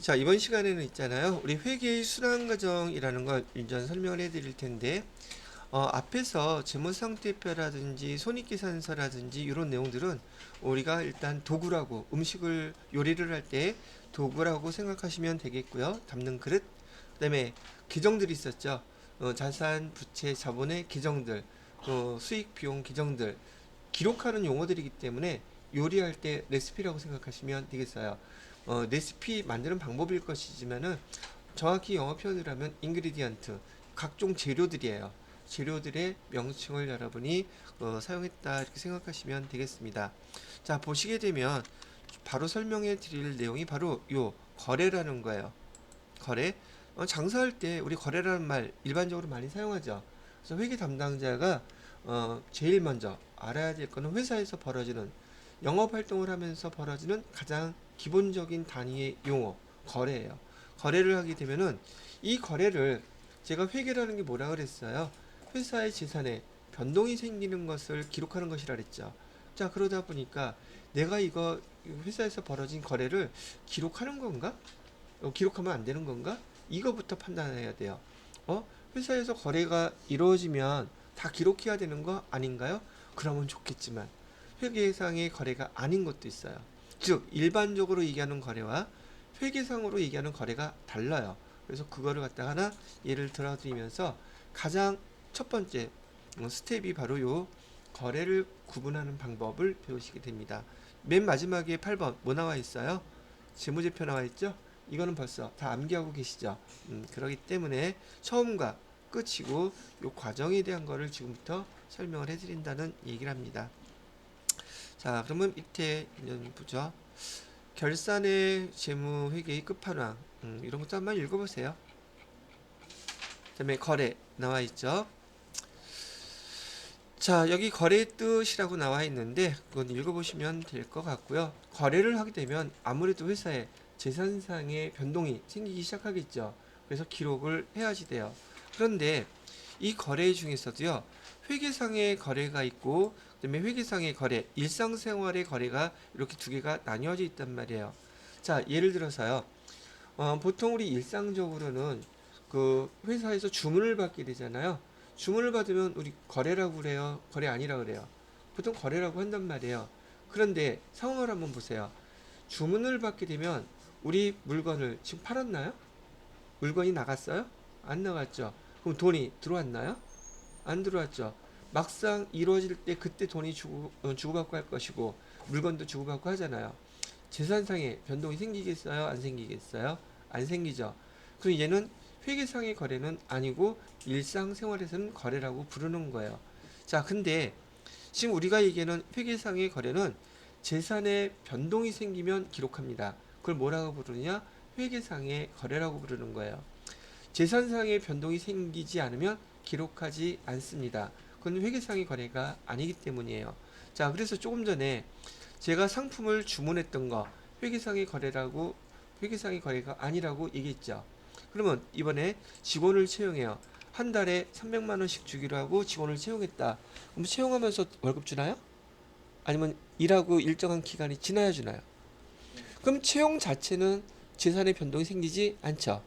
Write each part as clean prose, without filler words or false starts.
자, 이번 시간에는 있잖아요. 우리 회계의 순환 과정이라는 걸 일전 설명을 해드릴 텐데, 앞에서 재무상태표라든지 손익계산서라든지 이런 내용들은 우리가 일단 도구라고 음식을 요리를 할 때 도구라고 생각하시면 되겠고요. 담는 그릇, 그다음에 계정들이 있었죠. 자산, 부채, 자본의 계정들, 또 수익, 비용 계정들 기록하는 용어들이기 때문에 요리할 때 레시피라고 생각하시면 되겠어요. 레시피 만드는 방법일 것이지만은 정확히 영어 표현을 하면 인그리디언트 각종 재료들이에요. 재료들의 명칭을 여러분이 사용했다 이렇게 생각하시면 되겠습니다. 자, 보시게 되면 바로 설명해 드릴 내용이 바로 요 거래라는 거예요. 거래. 장사할 때 우리 거래라는 말 일반적으로 많이 사용하죠. 그래서 회계 담당자가 제일 먼저 알아야 될 거는 회사에서 벌어지는 영업 활동을 하면서 벌어지는 가장 기본적인 단위의 용어 거래예요. 거래를 하게 되면은 이 거래를 제가 회계라는 게 뭐라 그랬어요? 회사의 재산에 변동이 생기는 것을 기록하는 것이라 그랬죠. 자, 그러다 보니까 내가 이거 회사에서 벌어진 거래를 기록하는 건가? 기록하면 안 되는 건가? 이거부터 판단해야 돼요. 회사에서 거래가 이루어지면 다 기록해야 되는 거 아닌가요? 그러면 좋겠지만 회계상의 거래가 아닌 것도 있어요. 즉 일반적으로 얘기하는 거래와 회계상으로 얘기하는 거래가 달라요. 그래서 그거를 갖다가 하나 예를 들어 드리면서 가장 첫 번째 스텝이 바로 요 거래를 구분하는 방법을 배우시게 됩니다. 맨 마지막에 8번 뭐 나와 있어요? 재무제표 나와 있죠? 이거는 벌써 다 암기하고 계시죠? 그렇기 때문에 처음과 끝이고 요 과정에 대한 거를 지금부터 설명을 해드린다는 얘기를 합니다. 자, 그러면 밑에 있는 부죠. 결산의 재무 회계의 끝판왕. 이런 것도 한번 읽어보세요. 그다음에 거래 나와 있죠. 자, 여기 거래의 뜻이라고 나와 있는데 그건 읽어보시면 될 것 같고요. 거래를 하게 되면 아무래도 회사에 재산상의 변동이 생기기 시작하겠죠. 그래서 기록을 해야지 돼요. 그런데 이 거래 중에서도요, 회계상의 거래가 있고, 그다음에 회계상의 거래, 일상생활의 거래가 이렇게 두 개가 나뉘어져 있단 말이에요. 자, 예를 들어서요, 보통 우리 일상적으로는 그 회사에서 주문을 받게 되잖아요. 주문을 받으면 우리 거래라고 그래요? 거래 아니라 그래요? 보통 거래라고 한단 말이에요. 그런데 상황을 한번 보세요. 주문을 받게 되면 우리 물건을 지금 팔았나요? 물건이 나갔어요? 안 나갔죠. 그럼 돈이 들어왔나요? 안 들어왔죠. 막상 이루어질 때 그때 돈이 주고받고 할 것이고 물건도 주고받고 하잖아요. 재산상의 변동이 생기겠어요? 안 생기겠어요? 안 생기죠. 그럼 얘는 회계상의 거래는 아니고 일상생활에서는 거래라고 부르는 거예요. 자, 근데 지금 우리가 얘기하는 회계상의 거래는 재산에 변동이 생기면 기록합니다. 그걸 뭐라고 부르느냐? 회계상의 거래라고 부르는 거예요. 재산상의 변동이 생기지 않으면 기록하지 않습니다. 그건 회계상의 거래가 아니기 때문이에요. 자, 그래서 조금 전에 제가 상품을 주문했던 거 회계상의 거래가 아니라고 얘기했죠. 그러면 이번에 직원을 채용해요. 한 달에 300만 원씩 주기로 하고 직원을 채용했다. 그럼 채용하면서 월급 주나요? 아니면 일하고 일정한 기간이 지나야 주나요? 그럼 채용 자체는 재산의 변동이 생기지 않죠.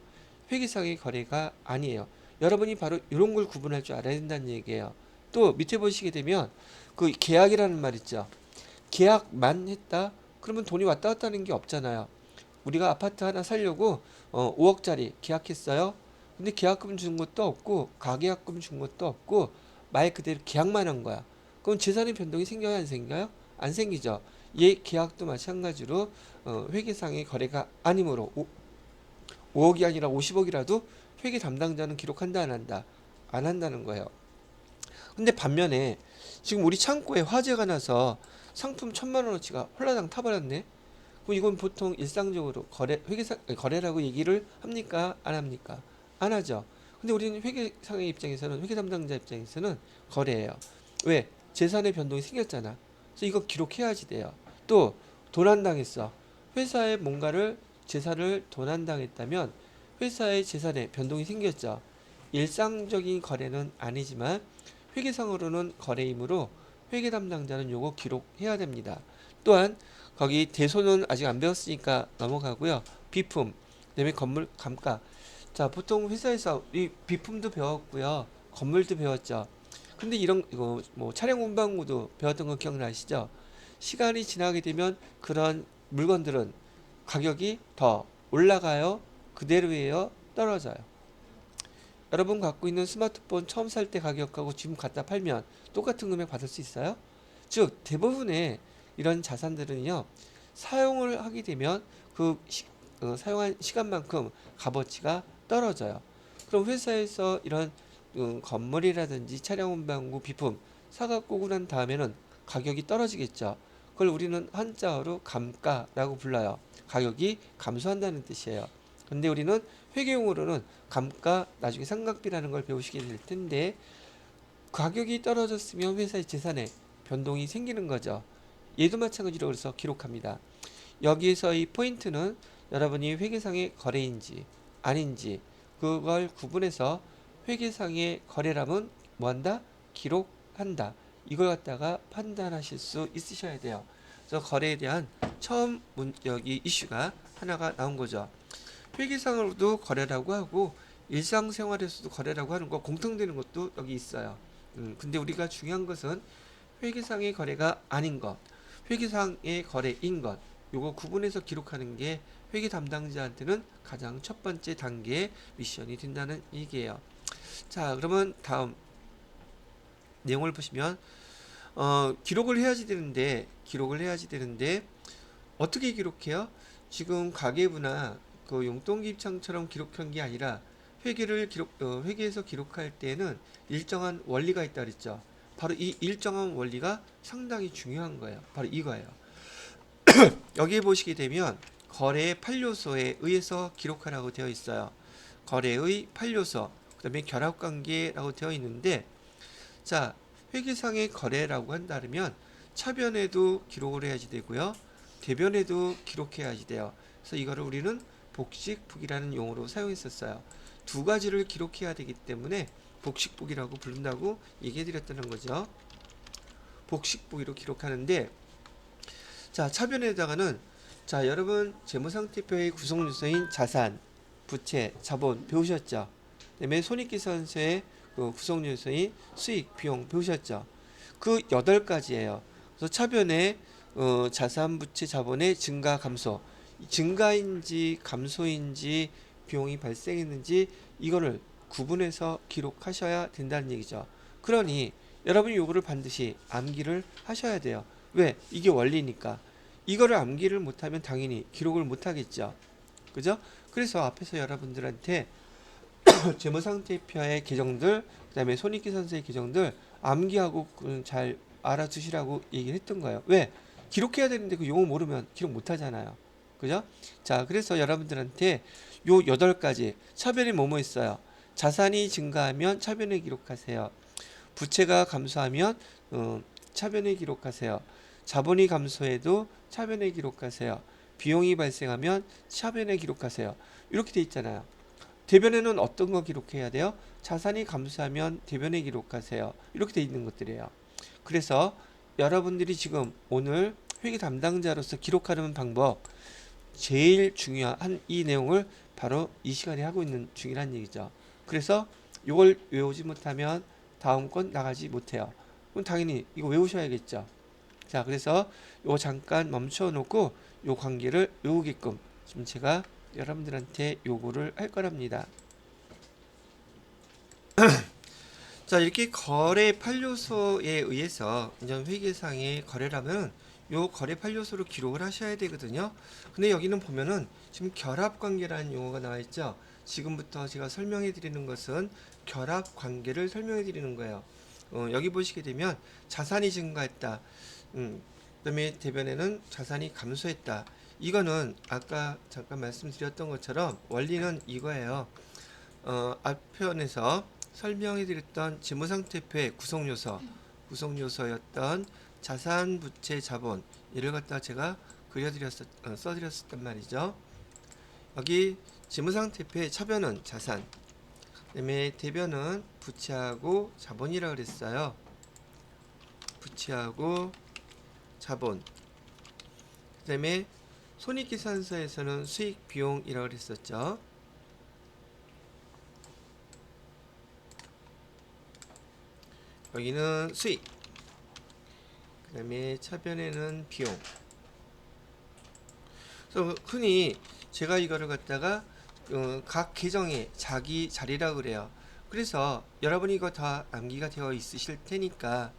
회계상의 거래가 아니에요. 여러분이 바로 이런 걸 구분할 줄 알아야 된다는 얘기예요. 또 밑에 보시게 되면 그 계약이라는 말 있죠. 계약만 했다? 그러면 돈이 왔다 갔다 하는 게 없잖아요. 우리가 아파트 하나 살려고 5억짜리 계약했어요. 근데 계약금 준 것도 없고 가계약금 준 것도 없고 말 그대로 계약만 한 거야. 그럼 재산의 변동이 생겨요, 안 생겨요? 안 생기죠. 얘 계약도 마찬가지로 회계상의 거래가 아니므로 5억이 아니라 50억이라도 회계 담당자는 기록한다 안 한다? 안 한다는 거예요. 근데 반면에 지금 우리 창고에 화재가 나서 상품 1,000만 원어치가 홀라당 타버렸네. 그럼 이건 보통 일상적으로 거래라고 얘기를 합니까? 안 합니까? 안 하죠. 근데 우리는 회계상의 입장에서는 회계 담당자 입장에서는 거래예요. 왜? 재산의 변동이 생겼잖아. 그래서 이거 기록해야지 돼요. 또 도난당했어. 회사에 뭔가를 재산을 도난당했다면 회사의 재산에 변동이 생겼죠. 일상적인 거래는 아니지만 회계상으로는 거래이므로 회계 담당자는 요거 기록해야 됩니다. 또한 거기 대손은 아직 안 배웠으니까 넘어가고요. 비품, 그다음에 건물 감가. 자, 보통 회사에서 이 비품도 배웠고요, 건물도 배웠죠. 근데 이런 이거 뭐 차량 운반구도 배웠던 거 기억나시죠? 시간이 지나게 되면 그런 물건들은 가격이 더 올라가요, 그대로예요, 떨어져요. 여러분 갖고 있는 스마트폰 처음 살 때 가격하고 지금 갖다 팔면 똑같은 금액 받을 수 있어요? 즉 대부분의 이런 자산들은요, 사용을 하게 되면 사용한 시간만큼 값어치가 떨어져요. 그럼 회사에서 이런 건물이라든지 차량 운반구 비품 사갖고 난 다음에는 가격이 떨어지겠죠. 그걸 우리는 한자어로 감가라고 불러요. 가격이 감소한다는 뜻이에요. 근데 우리는 회계용어로는 감가, 나중에 상각비라는 걸 배우시게 될 텐데, 가격이 떨어졌으면 회사의 재산에 변동이 생기는 거죠. 얘도 마찬가지로 그래서 기록합니다. 여기에서 이 포인트는 여러분이 회계상의 거래인지 아닌지 그걸 구분해서 회계상의 거래라면 뭐한다? 기록한다. 이걸 갖다가 판단하실 수 있으셔야 돼요. 그래서 거래에 대한 처음 여기 이슈가 하나가 나온 거죠. 회계상으로도 거래라고 하고 일상생활에서도 거래라고 하는 거 공통되는 것도 여기 있어요. 근데 우리가 중요한 것은 회계상의 거래가 아닌 것, 회계상의 거래인 것, 요거 구분해서 기록하는 게 회계 담당자한테는 가장 첫 번째 단계의 미션이 된다는 얘기예요. 자, 그러면 다음 내용을 보시면 기록을 해야지 되는데 어떻게 기록해요? 지금 가계부나 그 용돈기입장처럼 기록한 게 아니라 회계에서 기록할 때는 일정한 원리가 있다 그랬죠. 바로 이 일정한 원리가 상당히 중요한 거예요. 바로 이거예요. 여기에 보시게 되면 거래의 8요소에 의해서 기록하라고 되어 있어요. 거래의 8요소, 그 다음에 결합관계라고 되어 있는데, 자, 회계상의 거래라고 한다면 차변에도 기록을 해야지 되고요, 대변에도 기록해야지 돼요. 그래서 이거를 우리는 복식북이라는 용어로 사용했었어요. 두 가지를 기록해야 되기 때문에 복식북이라고 부른다고 얘기해 드렸다는 거죠. 복식북이로 기록하는데, 자, 차변에다가는, 자, 여러분 재무상태표의 구성 요소인 자산, 부채, 자본 배우셨죠? 그다음에 손익계산서의 그 구성 요소인 수익, 비용 배우셨죠? 그 8가지예요. 그래서 차변에 자산, 부채, 자본의 증가, 감소, 증가인지 감소인지 비용이 발생했는지 이거를 구분해서 기록하셔야 된다는 얘기죠. 그러니 여러분이 요거를 반드시 암기를 하셔야 돼요. 왜? 이게 원리니까. 이거를 암기를 못하면 당연히 기록을 못하겠죠. 그죠? 그래서 앞에서 여러분들한테 재무상태표의 계정들, 그 다음에 손익계산서의 계정들 암기하고 잘 알아두시라고 얘기를 했던 거예요. 왜? 기록해야 되는데 그 용어 모르면 기록 못하잖아요. 그죠? 자, 그래서 여러분들한테 요 8가지 차변에 뭐뭐 있어요? 자산이 증가하면 차변에 기록하세요. 부채가 감소하면 차변에 기록하세요. 자본이 감소해도 차변에 기록하세요. 비용이 발생하면 차변에 기록하세요. 이렇게 돼 있잖아요. 대변에는 어떤 거 기록해야 돼요? 자산이 감소하면 대변에 기록하세요. 이렇게 돼 있는 것들이에요. 그래서 여러분들이 지금 오늘 회계 담당자로서 기록하는 방법, 제일 중요한 이 내용을 바로 이 시간에 하고 있는 중이란 얘기죠. 그래서 이걸 외우지 못하면 다음 건 나가지 못해요. 그럼 당연히 이거 외우셔야겠죠. 자, 그래서 요 잠깐 멈춰 놓고 요 관계를 외우게끔 지금 제가 여러분들한테 요구를 할 거랍니다. 자, 이렇게 거래 8요소에 의해서 이제 회계상의 거래라면 요 거래 8요소로 기록을 하셔야 되거든요. 근데 여기는 보면은 지금 결합관계라는 용어가 나와 있죠. 지금부터 제가 설명해 드리는 것은 결합관계를 설명해 드리는 거예요. 여기 보시게 되면 자산이 증가했다. 그다음에 대변에는 자산이 감소했다. 이거는 아까 잠깐 말씀드렸던 것처럼 원리는 이거예요. 앞편에서 설명해 드렸던 재무상태표의 구성요소였던 자산, 부채, 자본, 이를 갖다 제가 써드렸었단 말이죠. 여기 재무상태표의 차변은 자산, 그다음에 대변은 부채하고 자본이라고 그랬어요. 부채하고 자본, 그다음에 손익계산서에서는 수익 비용이라고 그랬었죠. 여기는 수익, 그 다음에 차변에는 비용. 그래서 흔히 제가 이거를 갖다가 각 계정에 자기 자리라고 그래요. 그래서 여러분이 이거 다 암기가 되어 있으실 테니까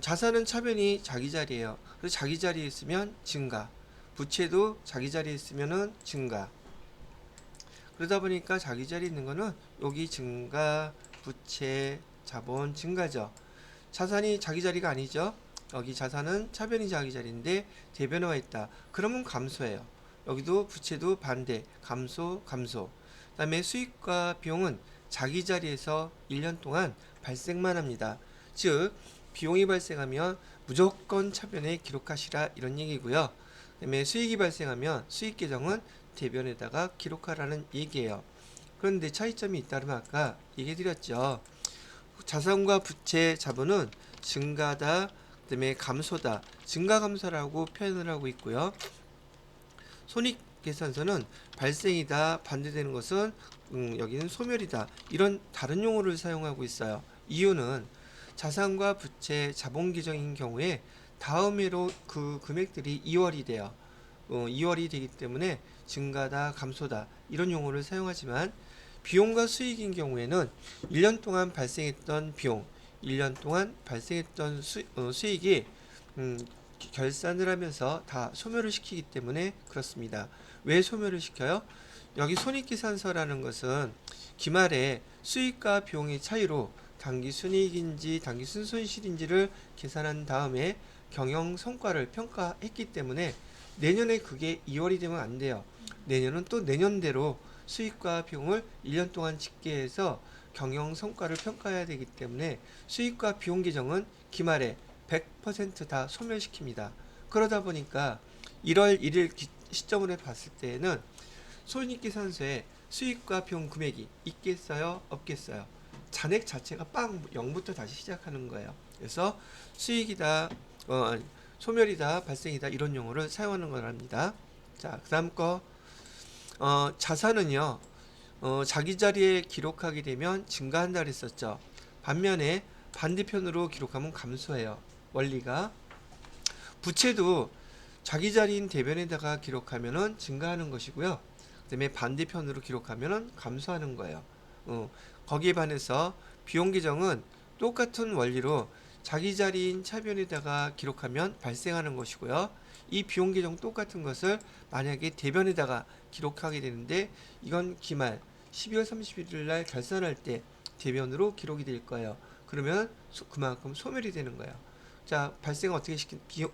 자산은 차변이 자기 자리예요. 그래서 자기 자리에 있으면 증가, 부채도 자기 자리에 있으면은 증가. 그러다 보니까 자기 자리에 있는 거는 여기 증가, 부채, 자본 증가죠. 자산이 자기 자리가 아니죠. 여기 자산은 차변이 자기 자리인데 대변화가 있다. 그러면 감소해요. 여기도 부채도 반대, 감소, 감소. 그다음에 수익과 비용은 자기 자리에서 1년 동안 발생만 합니다. 즉 비용이 발생하면 무조건 차변에 기록하시라 이런 얘기고요. 그다음에 수익이 발생하면 수익 계정은 대변에다가 기록하라는 얘기예요. 그런데 차이점이 있다면 아까 얘기 드렸죠. 자산과 부채 자본은 증가다, 그다음에 감소다, 증가 감소라고 표현을 하고 있고요. 손익계산서는 발생이다, 반대되는 것은 여기는 소멸이다, 이런 다른 용어를 사용하고 있어요. 이유는 자산과 부채 자본 계정인 경우에 다음 해로 그 금액들이 2월이 돼요. 2월이 되기 때문에 증가다, 감소다 이런 용어를 사용하지만 비용과 수익인 경우에는 1년 동안 발생했던 비용, 1년 동안 발생했던 수익이 결산을 하면서 다 소멸을 시키기 때문에 그렇습니다. 왜 소멸을 시켜요? 여기 손익계산서라는 것은 기말에 수익과 비용의 차이로 당기 순이익인지 당기 순손실인지를 계산한 다음에 경영 성과를 평가했기 때문에 내년에 그게 2월이 되면 안 돼요. 내년은 또 내년대로 수익과 비용을 1년 동안 집계해서 경영 성과를 평가해야 되기 때문에 수익과 비용 계정은 기말에 100%다 소멸시킵니다. 그러다 보니까 1월 1일 시점으로 봤을 때에는 손익계산서에 수익과 비용 금액이 있겠어요? 없겠어요? 잔액 자체가 빵 0부터 다시 시작하는 거예요. 그래서 수익이다, 소멸이다, 발생이다 이런 용어를 사용하는 거랍니다. 자, 그 다음 거 자산은요 자기 자리에 기록하게 되면 증가한다 그랬었죠. 반면에 반대편으로 기록하면 감소해요. 원리가. 부채도 자기 자리인 대변에다가 기록하면은 증가하는 것이고요. 그다음에 반대편으로 기록하면은 감소하는 거예요. 거기에 반해서 비용 계정은 똑같은 원리로 자기 자리인 차변에다가 기록하면 발생하는 것이고요. 이 비용 계정 똑같은 것을 만약에 대변에다가 기록하게 되는데 이건 기말 12월 31일 날 결산할 때 대변으로 기록이 될 거예요. 그러면 그만큼 소멸이 되는 거예요. 자, 발생을 어떻게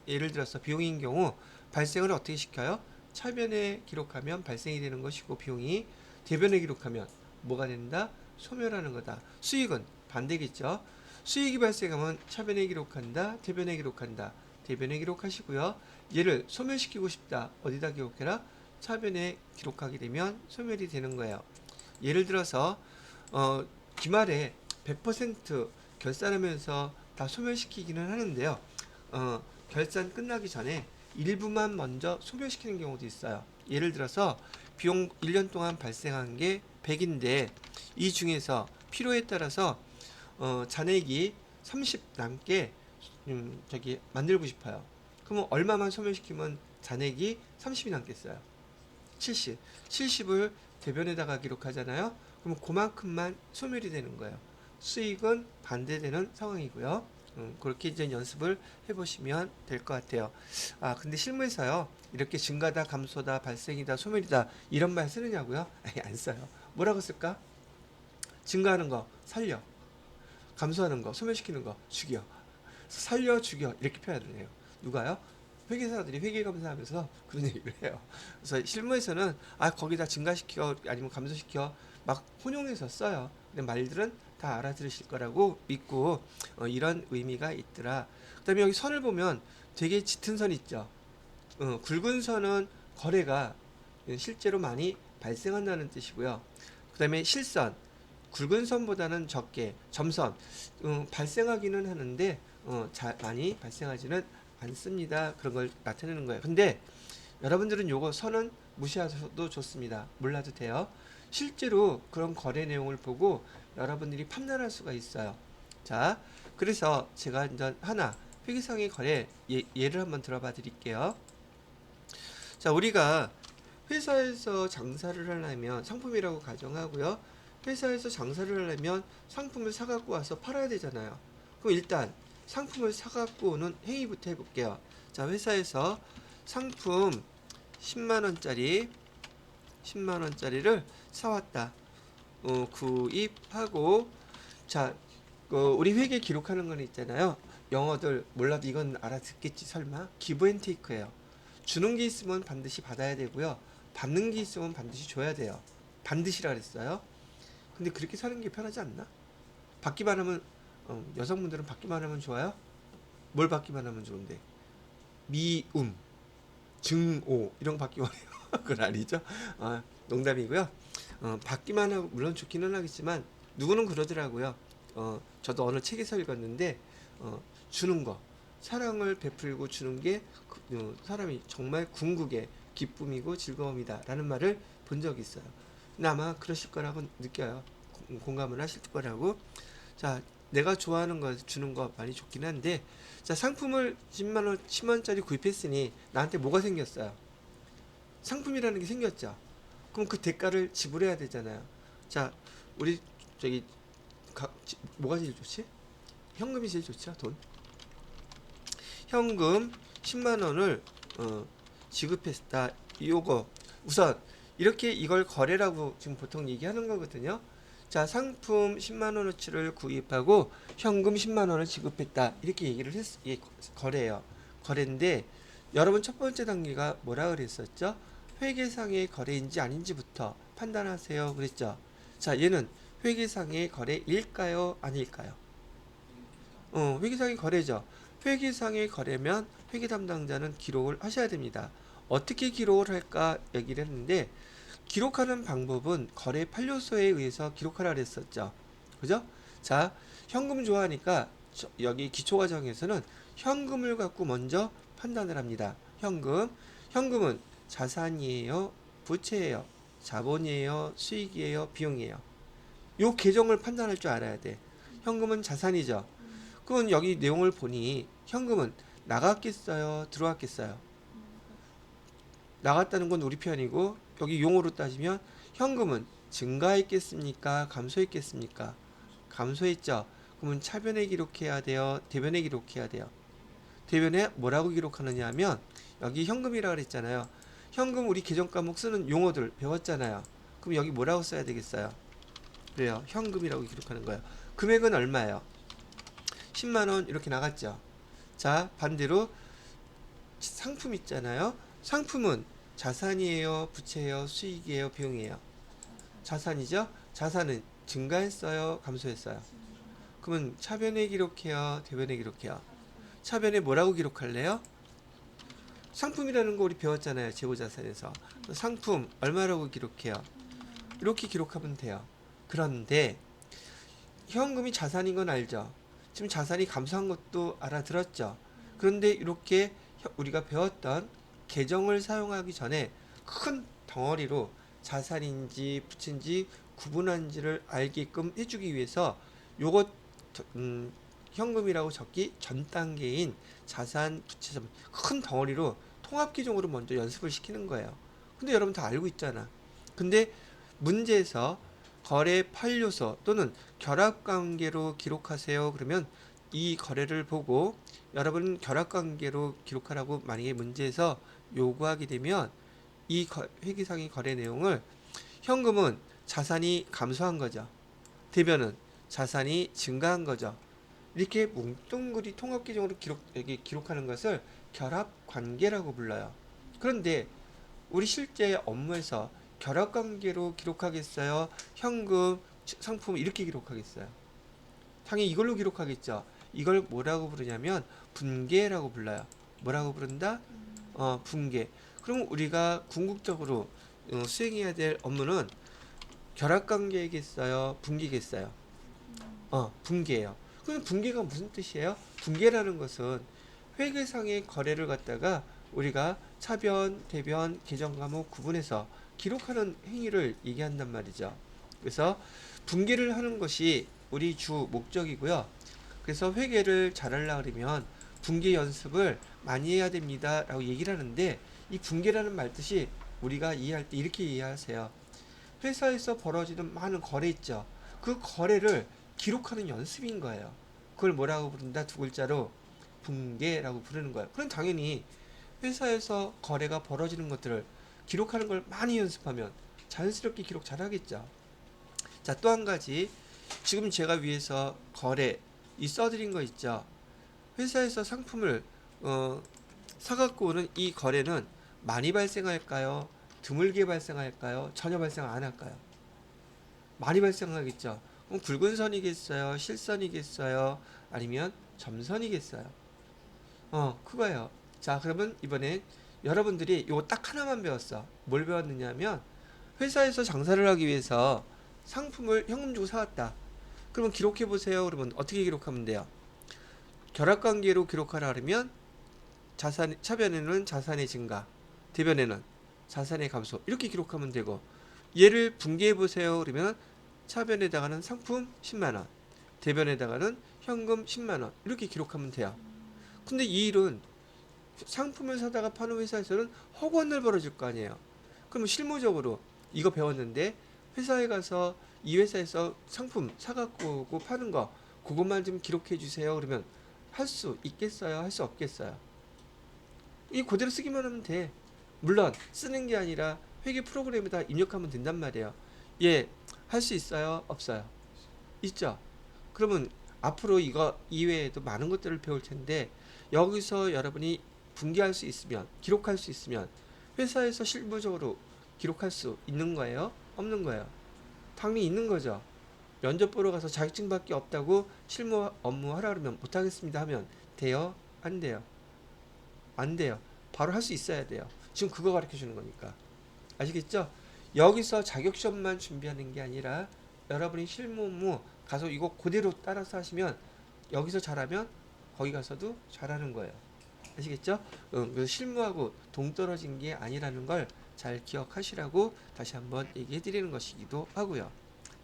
예를 들어서 비용인 경우 발생을 어떻게 시켜요? 차변에 기록하면 발생이 되는 것이고 비용이 대변에 기록하면 뭐가 된다? 소멸하는 거다. 수익은 반대겠죠. 수익이 발생하면 차변에 기록한다, 대변에 기록한다. 대변에 기록하시고요. 얘를 소멸시키고 싶다. 어디다 기록해라? 차변에 기록하게 되면 소멸이 되는 거예요. 예를 들어서 기말에 100% 결산하면서 다 소멸시키기는 하는데요. 결산 끝나기 전에 일부만 먼저 소멸시키는 경우도 있어요. 예를 들어서 비용 1년 동안 발생한 게 100인데 이 중에서 필요에 따라서 잔액이 30 남게 만들고 싶어요. 그러면 얼마만 소멸시키면 잔액이 30이 남겠어요? 70. 70을 대변에다가 기록하잖아요. 그럼 그만큼만 소멸이 되는 거예요. 수익은 반대되는 상황이고요. 그렇게 이제 연습을 해보시면 될 것 같아요. 아, 근데 실무에서요, 이렇게 증가다, 감소다, 발생이다, 소멸이다, 이런 말 쓰느냐고요? 아니, 안 써요. 뭐라고 쓸까? 증가하는 거, 살려. 감소하는 거, 소멸시키는 거, 죽여. 살려, 죽여. 이렇게 표현을 해요. 누가요? 회계사들이 회계감사하면서 그런 얘기를 해요. 그래서 실무에서는 거기다 증가시켜 아니면 감소시켜 막 혼용해서 써요. 근데 말들은 다 알아들으실 거라고 믿고 이런 의미가 있더라. 그다음에 여기 선을 보면 되게 짙은 선 있죠. 굵은 선은 거래가 실제로 많이 발생한다는 뜻이고요. 그다음에 실선, 굵은 선보다는 적게, 점선 발생하기는 하는데 많이 발생하지는 않습니다. 그런 걸 나타내는 거예요. 근데 여러분들은 요거 선은 무시하셔도 좋습니다. 몰라도 돼요. 실제로 그런 거래 내용을 보고 여러분들이 판단할 수가 있어요. 자, 그래서 제가 이제 하나 회계상의 거래 예를 한번 들어봐 드릴게요. 자, 우리가 회사에서 장사를 하려면 상품이라고 가정하고요. 회사에서 장사를 하려면 상품을 사갖고 와서 팔아야 되잖아요. 그럼 일단 상품을 사갖고 오는 행위부터 해볼게요. 자, 회사에서 상품 10만원짜리를 사왔다. 구입하고, 자, 우리 회계 기록하는 건 있잖아요. 영어들 몰라도 이건 알아듣겠지 설마. 기브 앤 테이크예요. 주는 게 있으면 반드시 받아야 되고요. 받는 게 있으면 반드시 줘야 돼요. 반드시라 그랬어요. 근데 그렇게 사는 게 편하지 않나? 받기만 하면 여성분들은 받기만 하면 좋아요? 뭘 받기만 하면 좋은데? 미움, 증오 이런 거 받기만 해요. 그건 아니죠? 농담이고요. 받기만 하고 물론 좋기는 하겠지만 누구는 그러더라고요. 저도 어느 책에서 읽었는데 주는 거, 사랑을 베풀고 주는 게 사람이 정말 궁극의 기쁨이고 즐거움이다 라는 말을 본 적이 있어요. 근데 아마 그러실 거라고 느껴요. 공감을 하실 거라고. 자, 내가 좋아하는 거 주는 거 많이 좋긴 한데, 자, 상품을 10만원 10만원짜리 구입했으니 나한테 뭐가 생겼어요? 상품이라는 게 생겼죠. 그럼 그 대가를 지불해야 되잖아요. 자, 우리 저기 뭐가 제일 좋지? 현금이 제일 좋죠. 돈. 현금 10만원을 지급했다. 요거 우선 이렇게 이걸 거래라고 지금 보통 얘기하는 거거든요. 자, 상품 10만원어치를 구입하고 현금 10만원을 지급했다. 이렇게 얘기를 예, 거래예요. 거래인데 여러분 첫 번째 단계가 뭐라 그랬었죠? 회계상의 거래인지 아닌지부터 판단하세요. 그랬죠? 자, 얘는 회계상의 거래일까요? 아닐까요? 회계상의 거래죠. 회계상의 거래면 회계 담당자는 기록을 하셔야 됩니다. 어떻게 기록을 할까 얘기를 했는데, 기록하는 방법은 거래 판료서에 의해서 기록하라 그랬었죠. 그죠? 자, 현금 좋아하니까 여기 기초과정에서는 현금을 갖고 먼저 판단을 합니다. 현금은 자산이에요, 부채예요, 자본이에요, 수익이에요, 비용이에요. 요 계정을 판단할 줄 알아야 돼. 현금은 자산이죠. 그건 여기 내용을 보니 현금은 나갔겠어요, 들어왔겠어요? 나갔다는 건 우리 편이고, 여기 용어로 따지면 현금은 증가했겠습니까? 감소했겠습니까? 감소했죠. 그러면 차변에 기록해야 돼요, 대변에 기록해야 돼요? 대변에 뭐라고 기록하느냐 하면 여기 현금이라고 그랬잖아요. 현금 우리 계정 과목 쓰는 용어들 배웠잖아요. 그럼 여기 뭐라고 써야 되겠어요? 그래요. 현금이라고 기록하는 거예요. 금액은 얼마예요? 10만원 이렇게 나갔죠. 자, 반대로 상품 있잖아요. 상품은 자산이에요, 부채예요, 수익이에요, 비용이에요? 자산이죠. 자산은 증가했어요, 감소했어요? 그러면 차변에 기록해요, 대변에 기록해요? 차변에 뭐라고 기록할래요? 상품이라는 거 우리 배웠잖아요, 재고자산에서. 상품 얼마라고 기록해요? 이렇게 기록하면 돼요. 그런데 현금이 자산인 건 알죠? 지금 자산이 감소한 것도 알아들었죠? 그런데 이렇게 우리가 배웠던 계정을 사용하기 전에 큰 덩어리로 자산인지 부채인지 구분한지를 알게끔 해주기 위해서 요것 현금이라고 적기 전 단계인 자산, 부채 큰 덩어리로 통합 계정으로 먼저 연습을 시키는 거예요. 근데 여러분 다 알고 있잖아. 근데 문제에서 거래 판료서 또는 결합관계로 기록하세요. 그러면 이 거래를 보고 여러분 결합관계로 기록하라고 만약에 문제에서 요구하게 되면 이 회계상의 거래 내용을 현금은 자산이 감소한 거죠. 대변은 자산이 증가한 거죠. 이렇게 뭉뚱그리 통합계정으로 여기 기록하는 것을 결합관계라고 불러요. 그런데 우리 실제 업무에서 결합관계로 기록하겠어요? 현금, 상품 이렇게 기록하겠어요? 당연히 이걸로 기록하겠죠. 이걸 뭐라고 부르냐면 분계라고 불러요. 뭐라고 부른다? 분계. 그럼 우리가 궁극적으로 수행해야 될 업무는 결합관계겠어요? 분계겠어요? 분계예요. 그럼 분계가 무슨 뜻이에요? 분계라는 것은 회계상의 거래를 갖다가 우리가 차변, 대변, 계정 과목 구분해서 기록하는 행위를 얘기한단 말이죠. 그래서 분계를 하는 것이 우리 주 목적이고요. 그래서 회계를 잘하려 그러면 분계 연습을 많이 해야 됩니다 라고 얘기를 하는데, 이 분계라는 말 뜻이 우리가 이해할 때 이렇게 이해하세요. 회사에서 벌어지는 많은 거래 있죠. 그 거래를 기록하는 연습인 거예요. 그걸 뭐라고 부른다? 두 글자로 분계라고 부르는 거예요. 그럼 당연히 회사에서 거래가 벌어지는 것들을 기록하는 걸 많이 연습하면 자연스럽게 기록 잘하겠죠. 자, 또 한 가지, 지금 제가 위에서 거래 이 써드린 거 있죠. 회사에서 상품을 사갖고 오는 이 거래는 많이 발생할까요? 드물게 발생할까요? 전혀 발생 안 할까요? 많이 발생하겠죠. 그럼 굵은 선이겠어요? 실선이겠어요? 아니면 점선이겠어요? 그거예요. 자, 그러면 이번에 여러분들이 요거 딱 하나만 배웠어. 뭘 배웠느냐면, 회사에서 장사를 하기 위해서 상품을 현금 주고 사왔다. 그러면 기록해 보세요. 그러면 어떻게 기록하면 돼요? 결합관계로 기록하라 그러면 자산, 차변에는 자산의 증가, 대변에는 자산의 감소, 이렇게 기록하면 되고, 얘를 분개해 보세요. 그러면 차변에다가는 상품 10만원, 대변에다가는 현금 10만원, 이렇게 기록하면 돼요. 근데 이 일은 상품을 사다가 파는 회사에서는 허구한 일 벌어질 거 아니에요. 그러면 실무적으로 이거 배웠는데 회사에 가서 이 회사에서 상품 사갖고 오고 파는 거, 그것만 좀 기록해 주세요. 그러면 할 수 있겠어요? 할 수 없겠어요? 이 그대로 쓰기만 하면 돼. 물론 쓰는 게 아니라 회계 프로그램에다 입력하면 된단 말이에요. 예, 할 수 있어요? 없어요? 있죠. 그러면 앞으로 이거 이외에도 많은 것들을 배울 텐데, 여기서 여러분이 분개할 수 있으면, 기록할 수 있으면 회사에서 실무적으로 기록할 수 있는 거예요? 없는 거예요? 당연히 있는 거죠. 면접 보러 가서 자격증밖에 없다고 실무 업무 하라 그러면 못하겠습니다 하면 돼요? 안 돼요? 안 돼요. 바로 할 수 있어야 돼요. 지금 그거 가르쳐 주는 거니까. 아시겠죠? 여기서 자격시험만 준비하는 게 아니라 여러분이 실무 업무 가서 이거 그대로 따라서 하시면, 여기서 잘하면 거기 가서도 잘하는 거예요. 아시겠죠? 그래서 실무하고 동떨어진 게 아니라는 걸 잘 기억하시라고 다시 한번 얘기해 드리는 것이기도 하고요.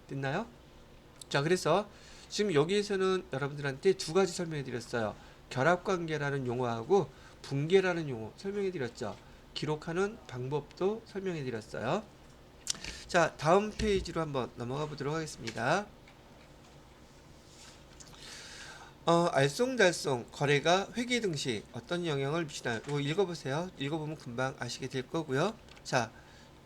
됐나요? 자, 그래서 지금 여기에서는 여러분들한테 두 가지 설명해 드렸어요. 결합관계라는 용어하고 분계라는 용어 설명해 드렸죠. 기록하는 방법도 설명해 드렸어요. 자, 다음 페이지로 한번 넘어가 보도록 하겠습니다. 알쏭달쏭 거래가 회계 등시 어떤 영향을 미치나요? 이거 읽어보세요. 읽어보면 금방 아시게 될 거고요. 자,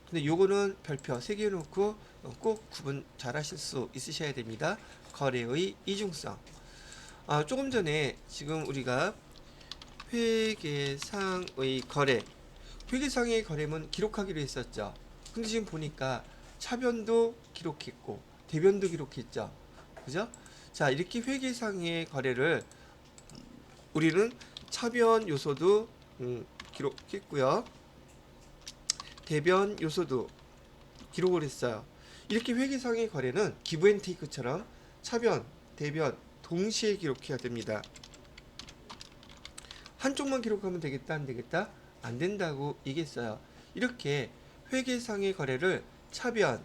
근데 요거는 별표 3개 놓고 꼭 구분 잘 하실 수 있으셔야 됩니다. 거래의 이중성. 조금 전에 지금 우리가 회계상의 거래, 회계상의 거래문 기록하기로 했었죠. 근데 지금 보니까 차변도 기록했고 대변도 기록했죠. 그죠? 자, 이렇게 회계상의 거래를 우리는 차변 요소도 기록했고요. 대변 요소도 기록을 했어요. 이렇게 회계상의 거래는 기브앤테이크처럼 차변, 대변 동시에 기록해야 됩니다. 한쪽만 기록하면 되겠다, 안 되겠다? 안 된다고 얘기했어요. 이렇게 회계상의 거래를 차변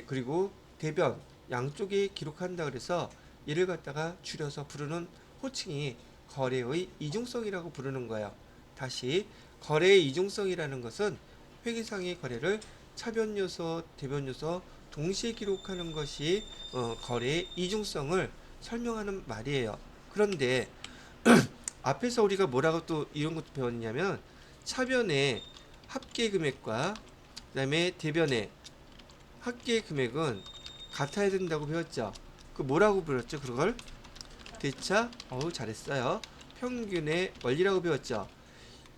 그리고 대변 양쪽에 기록한다 그래서 이를 갖다가 줄여서 부르는 호칭이 거래의 이중성이라고 부르는 거예요. 다시, 거래의 이중성이라는 것은 회계상의 거래를 차변 요소, 대변 요소 동시에 기록하는 것이 거래의 이중성을 설명하는 말이에요. 그런데 앞에서 우리가 뭐라고 또 이런 것도 배웠냐면, 차변의 합계 금액과 그다음에 대변의 합계 금액은 같아야 된다고 배웠죠. 그 뭐라고 배웠죠? 그걸 대차, 잘했어요. 평균의 원리라고 배웠죠.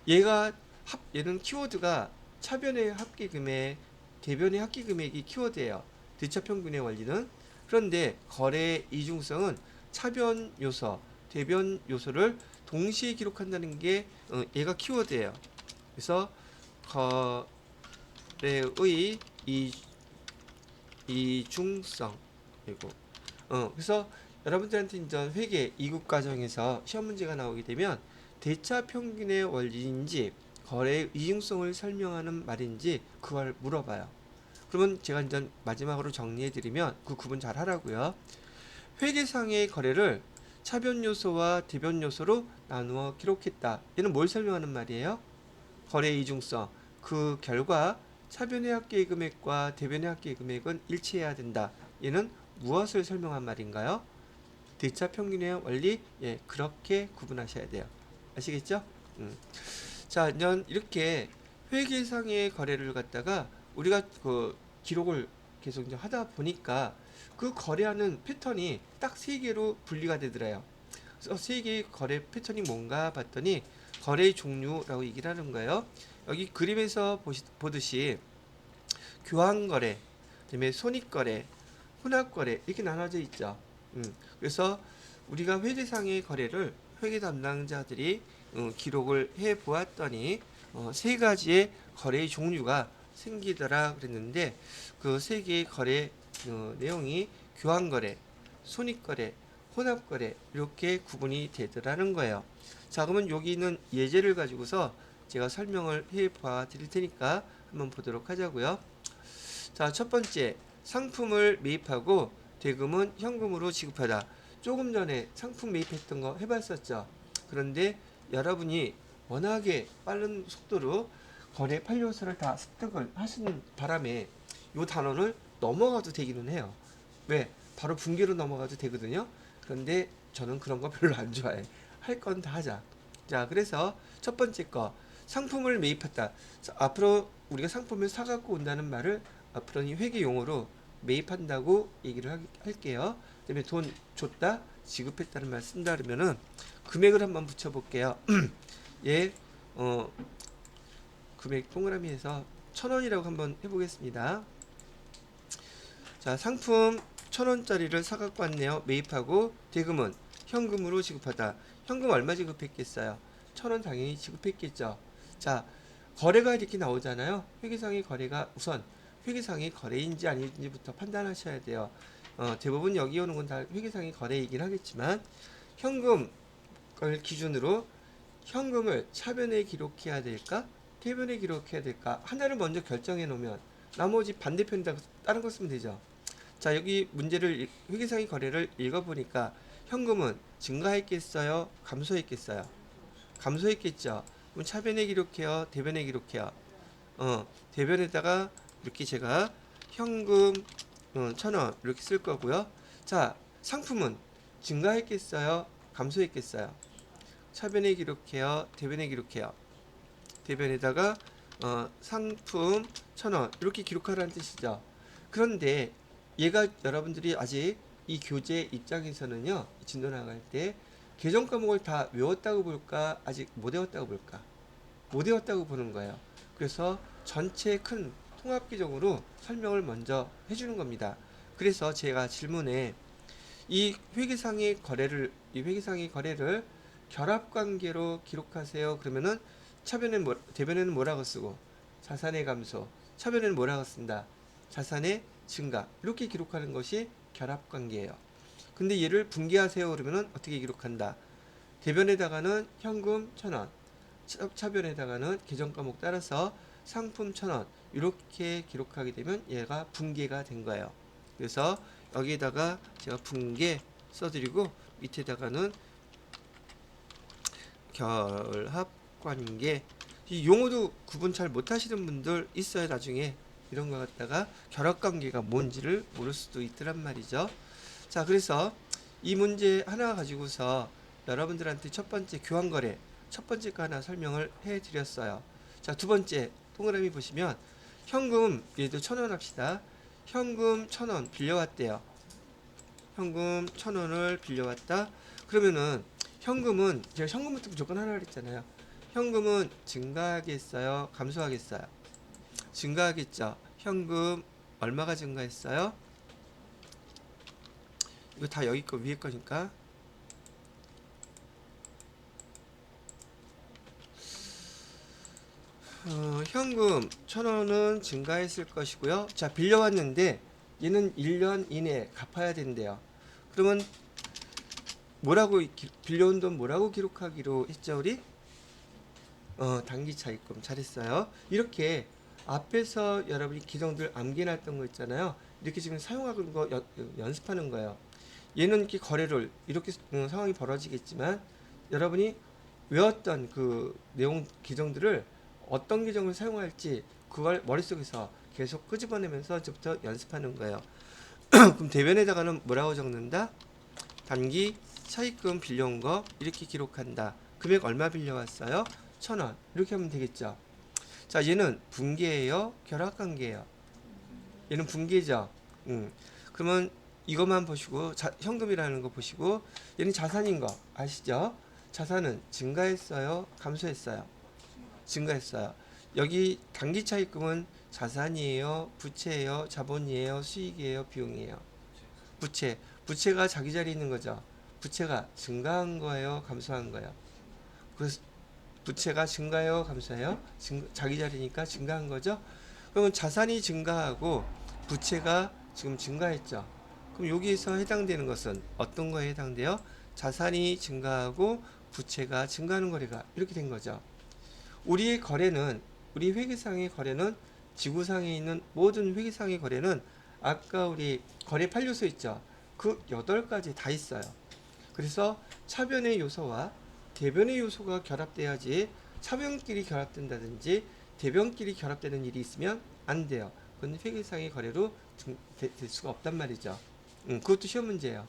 얘는 키워드가 차변의 합계 금액, 대변의 합계 금액이 키워드예요. 대차 평균의 원리는. 그런데 거래의 이중성은 차변 요소, 대변 요소를 동시에 기록한다는 게 얘가 키워드예요. 그래서 거래의 이중성. 그리고 그래서 여러분들한테 이제 회계 2급 과정에서 시험 문제가 나오게 되면 대차 평균의 원리인지 거래의 이중성을 설명하는 말인지 그걸 물어봐요. 그러면 제가 이제 마지막으로 정리해드리면 그 구분 잘 하라고요. 회계상의 거래를 차변 요소와 대변 요소로 나누어 기록했다. 얘는 뭘 설명하는 말이에요? 거래의 이중성. 그 결과 차변의 합계의 금액과 대변의 합계의 금액은 일치해야 된다. 얘는 무엇을 설명한 말인가요? 대차 평균의 원리. 예, 그렇게 구분하셔야 돼요. 아시겠죠? 자, 이렇게 회계상의 거래를 갖다가 우리가 그 기록을 계속 이제 하다 보니까 그 거래하는 패턴이 딱 세 개로 분리가 되더래요. 그래서 세 개의 거래 패턴이 뭔가 봤더니 거래의 종류라고 얘기를 하는 거예요. 여기 그림에서 보듯이 교환거래, 그다음에 손익거래, 혼합거래 이렇게 나눠져 있죠. 그래서 우리가 회계상의 거래를 회계 담당자들이 기록을 해 보았더니 세 가지의 거래의 종류가 생기더라 그랬는데 그 세 개의 거래 내용이 교환거래, 손익거래, 혼합거래 이렇게 구분이 되더라는 거예요. 자, 그러면 여기 있는 예제를 가지고서 제가 설명을 해 봐 드릴 테니까 한번 보도록 하자고요. 자, 첫 번째, 상품을 매입하고 대금은 현금으로 지급하다. 조금 전에 상품 매입했던 거 해봤었죠. 그런데 여러분이 워낙에 빠른 속도로 거래 판료서를 다 습득을 하시는 바람에 이 단원을 넘어가도 되기는 해요. 왜? 바로 분기로 넘어가도 되거든요. 그런데 저는 그런 거 별로 안 좋아해. 할 건 다 하자. 자, 그래서 첫 번째 거, 상품을 매입했다. 앞으로 우리가 상품을 사갖고 온다는 말을 앞으로는 회계 용어로 매입한다고 얘기를 할게요. 그다음에 돈 줬다, 지급했다는 말 쓴다 그러면은 금액을 한번 붙여볼게요. 예, 금액 동그라미에서 1,000원이라고 한번 해보겠습니다. 자, 상품 1,000원짜리를 사갖고 왔네요. 매입하고 대금은 현금으로 지급하다. 현금 얼마 지급했겠어요? 1,000원 당연히 지급했겠죠. 자, 거래가 이렇게 나오잖아요. 회계상의 거래가 우선 회계상의 거래인지 아닌지부터 판단하셔야 돼요. 대부분 여기 오는 건 다 회계상의 거래이긴 하겠지만 현금을 기준으로 현금을 차변에 기록해야 될까? 대변에 기록해야 될까? 하나를 먼저 결정해 놓으면 나머지 반대편에다 다른 거 쓰면 되죠. 자, 여기 문제를 회계상의 거래를 읽어보니까 현금은 증가했겠어요? 감소했겠어요? 감소했겠죠. 그럼 차변에 기록해요? 대변에 기록해요? 대변에다가 이렇게 제가 현금 1,000원 이렇게 쓸 거고요. 자, 상품은 증가했겠어요? 감소했겠어요? 차변에 기록해요? 대변에 기록해요? 대변에다가 상품 1,000원 이렇게 기록하라는 뜻이죠. 그런데 얘가 여러분들이 아직 이 교재 입장에서는요, 진도 나갈 때 계정 과목을 다 외웠다고 볼까? 아직 못 외웠다고 볼까? 못 외웠다고 보는 거예요. 그래서 전체 큰 통합기적으로 설명을 먼저 해주는 겁니다. 그래서 제가 질문에 이 회계상의 거래를 결합관계로 기록하세요. 그러면은 대변에는 뭐라고 쓰고 자산의 감소, 차변에는 뭐라고 쓴다. 자산의 증가 이렇게 기록하는 것이 결합관계예요. 근데 얘를 분기하세요. 그러면은 어떻게 기록한다. 대변에다가는 현금 1,000원, 차변에다가는 계정 과목 따라서 상품 1,000원 이렇게 기록하게 되면 얘가 분계가 된 거예요. 그래서 여기에다가 제가 분계 써드리고 밑에다가는 결합관계. 이 용어도 구분 잘 못하시는 분들 있어요. 나중에 이런 거 갖다가 결합관계가 뭔지를 모를 수도 있더란 말이죠. 자, 그래서 이 문제 하나 가지고서 여러분들한테 첫 번째 교환거래 첫 번째 거 하나 설명을 해드렸어요. 자, 두 번째 동그라미 보시면 현금 얘도 1,000원 합시다. 현금 1,000원 빌려왔대요. 현금 1,000원을 빌려왔다. 그러면은 현금은 제가 현금부터 무조건 하라 그랬잖아요. 현금은 증가하겠어요? 감소하겠어요? 증가하겠죠. 현금 얼마가 증가했어요? 이거 다 여기 거 위에 거니까. 현금 1,000원은 증가했을 것이고요. 자, 빌려왔는데 얘는 1년 이내에 갚아야 된대요. 그러면 뭐라고 빌려온 돈 뭐라고 기록하기로 했죠, 우리? 단기 차입금 잘했어요. 이렇게 앞에서 여러분이 기정들 암기해놨던 거 있잖아요. 이렇게 지금 사용하는 거 연습하는 거예요. 얘는 이렇게 거래를 이렇게 상황이 벌어지겠지만 여러분이 외웠던 그 내용 기정들을 어떤 기정을 사용할지 그걸 머릿속에서 계속 끄집어내면서 이제부터 연습하는 거예요. 그럼 대변에다가는 뭐라고 적는다? 단기 차입금 빌려온 거 이렇게 기록한다. 금액 얼마 빌려왔어요? 1,000원. 이렇게 하면 되겠죠. 자, 얘는 분계예요? 결합관계예요? 얘는 분계죠. 그러면 이것만 보시고 현금이라는 거 보시고 얘는 자산인 거 아시죠? 자산은 증가했어요? 감소했어요? 증가했어요. 여기 단기 차입금은 자산이에요? 부채예요? 자본이에요? 수익이에요? 비용이에요? 부채. 부채가 자기 자리에 있는 거죠. 부채가 증가한 거예요? 감소한 거예요? 그래서 부채가 증가해요? 감소해요? 자기 자리니까 증가한 거죠. 그러면 자산이 증가하고 부채가 지금 증가했죠. 그럼 여기에서 해당되는 것은 어떤 거에 해당돼요? 자산이 증가하고 부채가 증가하는 거래가 이렇게 된 거죠. 우리의 거래는 우리 회계상의 거래는 지구상에 있는 모든 회계상의 거래는 아까 우리 거래 판례서 있죠. 그 8가지 다 있어요. 그래서 차변의 요소와 대변의 요소가 결합돼야지 차변끼리 결합된다든지 대변끼리 결합되는 일이 있으면 안 돼요. 그건 회계상의 거래로 될 수가 없단 말이죠. 그것도 시험 문제예요.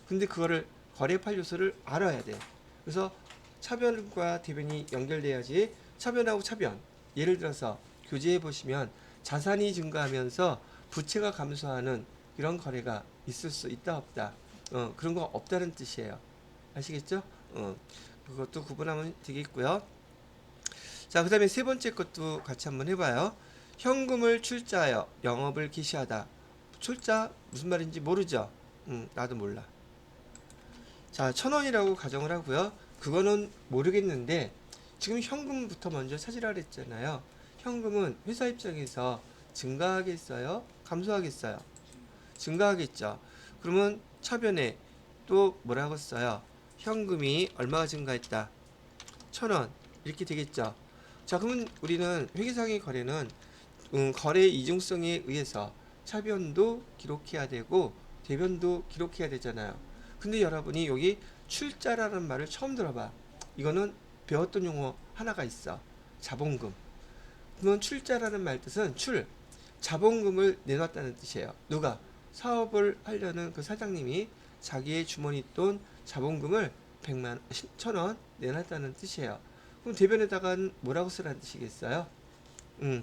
근데 그거를 거래 판례 요소를 알아야 돼. 그래서 차변과 대변이 연결돼야지 차변하고 차변. 예를 들어서 교재에 보시면 자산이 증가하면서 부채가 감소하는 이런 거래가 있을 수 있다 없다. 그런 거 없다는 뜻이에요. 아시겠죠? 그것도 구분하면 되겠고요. 자, 그 다음에 세 번째 것도 같이 한번 해봐요. 현금을 출자하여 영업을 개시하다. 출자 무슨 말인지 모르죠? 나도 몰라. 자, 1,000원이라고 가정을 하고요. 그거는 모르겠는데 지금 현금부터 먼저 찾으라 그랬잖아요. 현금은 회사 입장에서 증가하겠어요? 감소하겠어요? 증가하겠죠. 그러면 차변에 또 뭐라고 써요? 현금이 얼마가 증가했다? 1,000원 이렇게 되겠죠. 자, 그러면 우리는 회계상의 거래는 거래 이중성에 의해서 차변도 기록해야 되고 대변도 기록해야 되잖아요. 근데 여러분이 여기 출자라는 말을 처음 들어봐. 이거는 배웠던 용어 하나가 있어. 자본금. 그러면 출자라는 말 뜻은 자본금을 내놨다는 뜻이에요. 누가? 사업을 하려는 그 사장님이 자기의 주머니 돈 자본금을 1,000원 내놨다는 뜻이에요. 그럼 대변에다가 뭐라고 쓰라는 뜻이겠어요?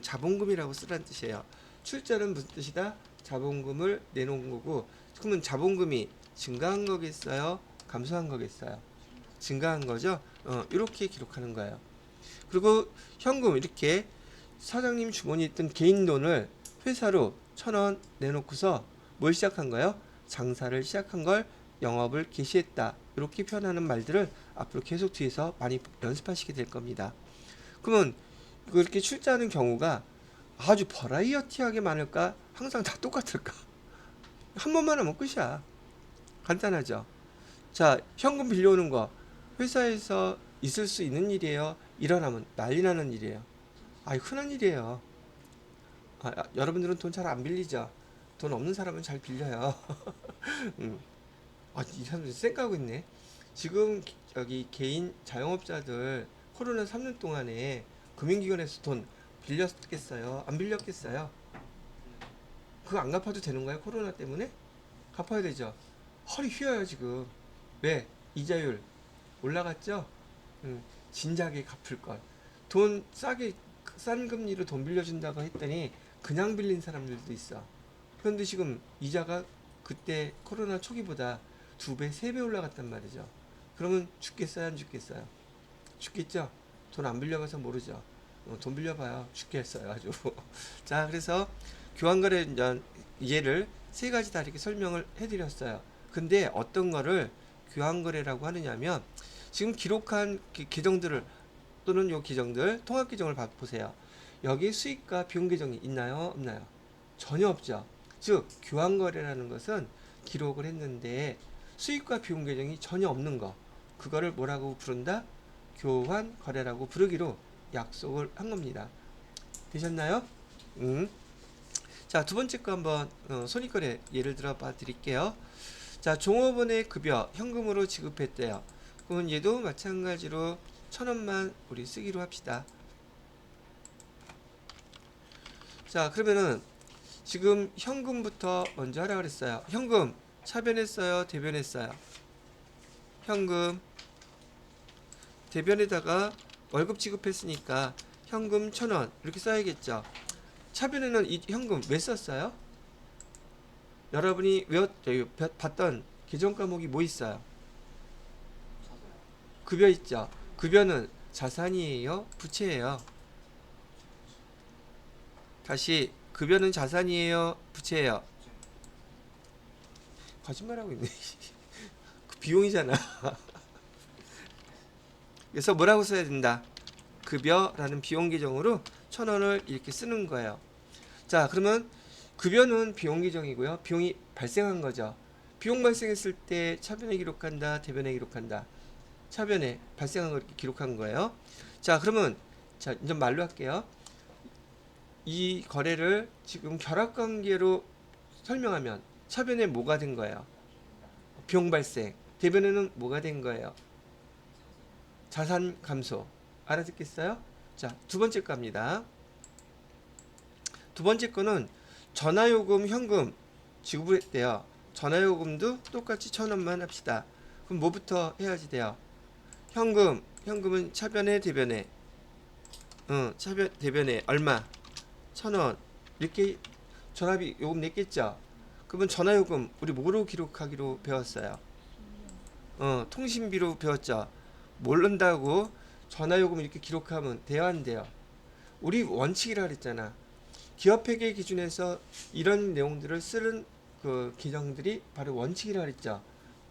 자본금이라고 쓰라는 뜻이에요. 출자는 무슨 뜻이다? 자본금을 내놓은 거고, 그러면 자본금이 증가한 거겠어요? 감소한 거겠어요? 증가한 거죠? 이렇게 기록하는 거예요. 그리고 현금 이렇게 사장님 주머니에 있던 개인 돈을 회사로 1,000원 내놓고서 뭘 시작한 거예요? 장사를 시작한 걸 영업을 개시했다. 이렇게 표현하는 말들을 앞으로 계속 뒤에서 많이 연습하시게 될 겁니다. 그러면 그렇게 출자하는 경우가 아주 버라이어티하게 많을까? 항상 다 똑같을까? 한 번만 하면 끝이야. 간단하죠. 자, 현금 빌려오는 거 회사에서 있을 수 있는 일이에요? 일어나면 난리 나는 일이에요. 흔한 일이에요. 여러분들은 돈 잘 안 빌리죠? 돈 없는 사람은 잘 빌려요. 이 사람들 쌩까고 있네. 지금 여기 개인 자영업자들 코로나 3년 동안에 금융기관에서 돈 빌렸겠어요? 안 빌렸겠어요? 그거 안 갚아도 되는 거야? 코로나 때문에? 갚아야 되죠. 허리 휘어요 지금. 왜? 이자율 올라갔죠? 진작에 갚을 걸. 돈 싸게 싼 금리로 돈 빌려준다고 했더니 그냥 빌린 사람들도 있어. 그런데 지금 이자가 그때 코로나 초기보다 2배, 3배 올라갔단 말이죠. 그러면 죽겠어요, 안 죽겠어요? 죽겠죠? 돈 안 빌려가서 모르죠. 돈 빌려봐요. 죽겠어요, 아주. 자, 그래서 교환거래 예를 3가지 다 이렇게 설명을 해드렸어요. 근데 어떤 거를 교환거래라고 하느냐면 지금 기록한 계정들을 또는 요 계정들 통합 계정을 보세요. 여기 수익과 비용 계정이 있나요? 없나요? 전혀 없죠. 즉 교환거래라는 것은 기록을 했는데 수익과 비용 계정이 전혀 없는 거, 그거를 뭐라고 부른다? 교환거래라고 부르기로 약속을 한 겁니다. 되셨나요? 자, 두 번째 거 한번 손익거래 예를 들어 봐 드릴게요. 자, 종업원의 급여 현금으로 지급했대요. 그럼 얘도 마찬가지로 1,000원만 우리 쓰기로 합시다. 자, 그러면은 지금 현금부터 먼저 하라 그랬어요. 현금 차변했어요, 대변했어요? 현금 대변에다가 월급 지급했으니까 현금 1,000원 이렇게 써야겠죠. 차변에는 이 현금 왜 썼어요? 여러분이 봤던 계정 과목이 뭐 있어요? 급여 있죠. 급여는 자산이에요, 부채예요? 다시 급여는 자산이에요, 부채예요? 거짓말하고 있네. 그 비용이잖아. 그래서 뭐라고 써야 된다? 급여라는 비용 계정으로 1,000원을 이렇게 쓰는 거예요. 자, 그러면 급여는 비용 계정이고요. 비용이 발생한 거죠. 비용 발생했을 때 차변에 기록한다, 대변에 기록한다. 차변에 발생한 걸 이렇게 기록한 거예요. 자, 그러면 자, 이제 말로 할게요. 이 거래를 지금 결합관계로 설명하면 차변에 뭐가 된 거예요? 비용 발생. 대변에는 뭐가 된 거예요? 자산 감소. 알아듣겠어요? 자, 두 번째 겁니다. 두 번째 거는 전화요금 현금 지급을 했대요. 전화요금도 똑같이 1,000원만 합시다. 그럼 뭐부터 해야지 돼요? 현금은 차변에 대변에 차변 대변에 얼마? 1,000원. 이렇게 전화비 요금 냈겠죠? 그러면 전화요금 우리 뭐로 기록하기로 배웠어요? 통신비로 배웠죠? 모른다고 전화요금 이렇게 기록하면 돼요, 안 돼요? 우리 원칙이라 그랬잖아. 기업회계 기준에서 이런 내용들을 쓰는 그 규정들이 바로 원칙이라 그랬죠.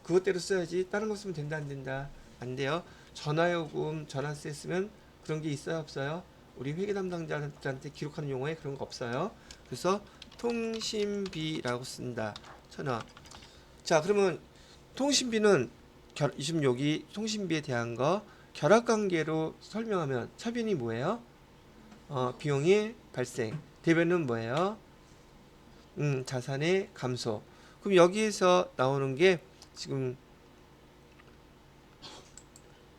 그것대로 써야지. 다른 거 쓰면 된다, 안 된다? 안 돼요. 전화요금, 전화세 쓰면 그런 게 있어요, 없어요? 우리 회계 담당자한테 기록하는 용어에 그런 거 없어요. 그래서 통신비라고 쓴다. 1,000원. 자, 그러면 통신비는 지금 여기 통신비에 대한 거 결합관계로 설명하면 차변이 뭐예요? 비용이 발생. 대변은 뭐예요? 자산의 감소. 그럼 여기에서 나오는 게 지금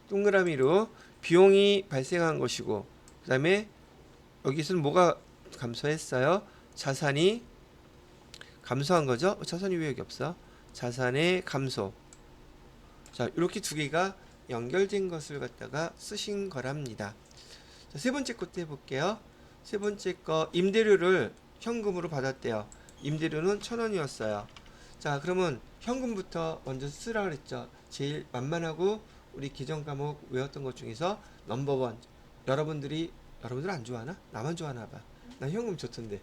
동그라미로 비용이 발생한 것이고, 그 다음에 여기서는 뭐가 감소했어요? 자산이 감소한 거죠? 자산이 왜 여기 없어? 자산의 감소. 자, 이렇게 두 개가 연결된 것을 갖다가 쓰신 거랍니다. 자, 세 번째 것도 해볼게요. 세 번째 거 임대료를 현금으로 받았대요. 임대료는 1,000원이었어요. 자, 그러면 현금부터 먼저 쓰라 그랬죠. 제일 만만하고 우리 기존 과목 외웠던 것 중에서 넘버원. 여러분들 안 좋아하나? 나만 좋아하나 봐. 난 현금 좋던데.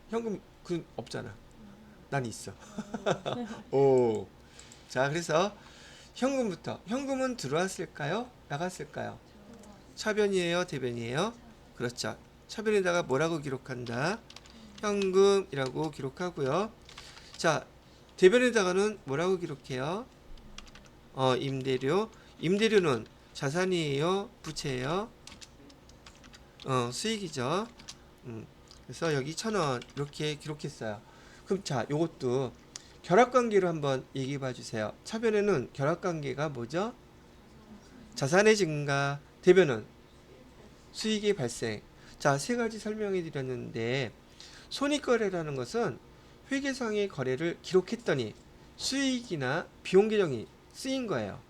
현금 그 없잖아. 난 있어. 오. 자, 그래서 현금부터. 현금은 들어왔을까요? 나갔을까요? 차변이에요, 대변이에요? 그렇죠. 차변에다가 뭐라고 기록한다? 현금이라고 기록하고요. 자, 대변에다가는 뭐라고 기록해요? 임대료. 임대료는 자산이에요, 부채예요? 수익이죠. 그래서 여기 1,000원 이렇게 기록했어요. 그럼 자, 요것도 결합관계로 한번 얘기해 봐 주세요. 차변에는 결합관계가 뭐죠? 자산의 증가. 대변은 수익의 발생. 자, 세 가지 설명해 드렸는데 손익거래라는 것은 회계상의 거래를 기록했더니 수익이나 비용 계정이 쓰인 거예요.